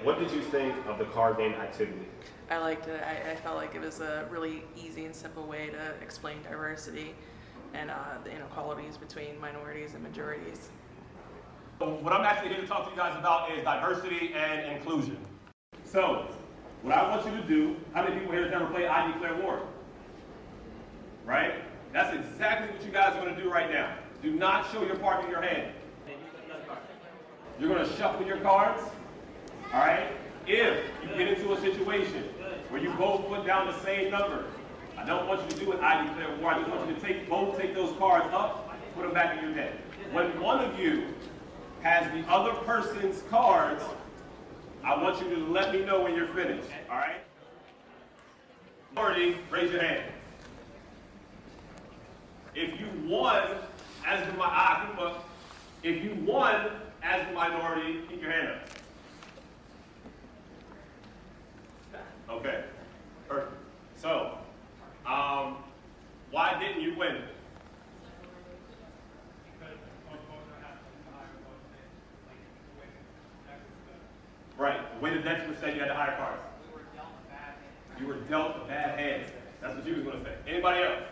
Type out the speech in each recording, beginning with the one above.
What did you think of the card game activity? I liked it. I felt like it was a really easy and simple way to explain diversity and the inequalities between minorities and majorities. So what I'm actually here to talk to you guys about is diversity and inclusion. So, what I want you to do, how many people here has ever played I Declare War? Right? That's exactly what you guys are going to do right now. Do not show your partner your hand. You're going to shuffle your cards. All right? If you get into a situation where you both put down the same number, I don't want you to do an I Declare War. I just want you to both take those cards up, put them back in your deck. When one of you has the other person's cards, I want you to let me know when you're finished. All right? Minority, raise your hand. If you won as the minority, keep your hand up. Okay, perfect. So, why didn't you win? Right, the way the next one said you had the higher cards. You were dealt a bad hand. That's what you was going to say. Anybody else?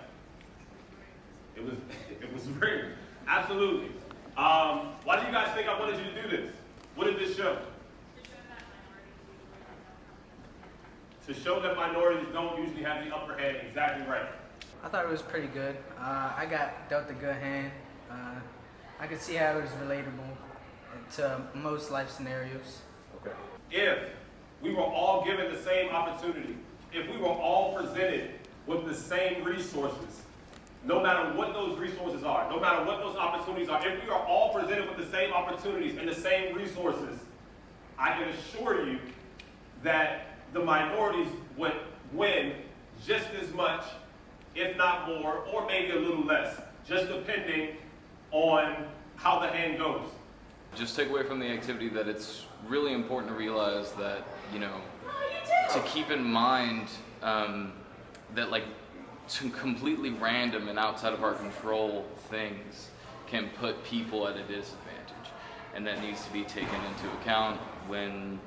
It was very, absolutely. Why do you guys think I wanted you to do this? What did this show? To show that minorities don't usually have the upper hand. Exactly right. I thought it was pretty good. I got dealt a good hand. I could see how it was relatable to most life scenarios. Okay. If we were all given the same opportunity, if we were all presented with the same resources, no matter what those resources are, no matter what those opportunities are, if we are all presented with the same opportunities and the same resources, I can assure you that the minorities would win just as much, if not more, or maybe a little less, just depending on how the hand goes. Just take away from the activity that it's really important to realize that, to keep in mind that completely random and outside of our control things can put people at a disadvantage. And that needs to be taken into account when,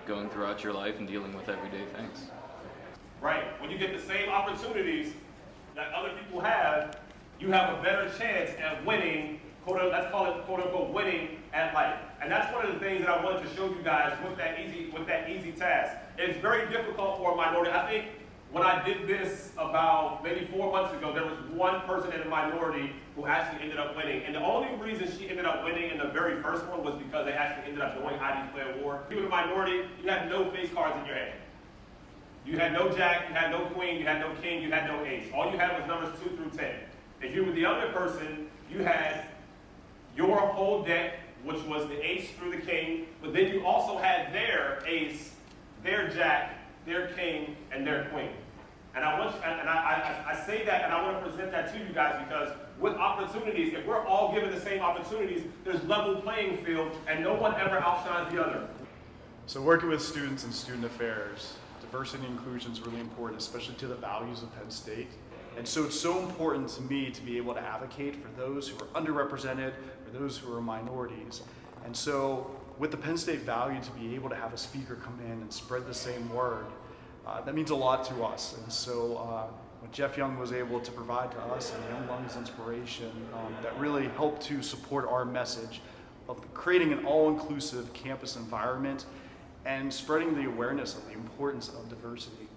going throughout your life and dealing with everyday things. Right. When you get the same opportunities that other people have, you have a better chance at winning, let's call it quote unquote winning at life. And that's one of the things that I wanted to show you guys with that easy task. It's very difficult for a minority. I think when I did this about maybe 4 months ago, there was one person in the minority who actually ended up winning. And the only reason she ended up winning in the very first one was because they actually ended up going I Declare War. If you were the minority, you had no face cards in your hand. You had no jack, you had no queen, you had no king, you had no ace. All you had was numbers 2 through 10. If you were the other person, you had your whole deck, which was the ace through the king, but then you also had their ace, their jack, their king, and their queen. And I say that and I want to present that to you guys because with opportunities, if we're all given the same opportunities, there's level playing field and no one ever outshines the other. So working with students in student affairs, diversity and inclusion is really important, especially to the values of Penn State. And so it's so important to me to be able to advocate for those who are underrepresented, for those who are minorities. And so with the Penn State value to be able to have a speaker come in and spread the same word, that means a lot to us. And so what Jeff Young was able to provide to us and Young Lungs Inspiration, that really helped to support our message of creating an all-inclusive campus environment and spreading the awareness of the importance of diversity.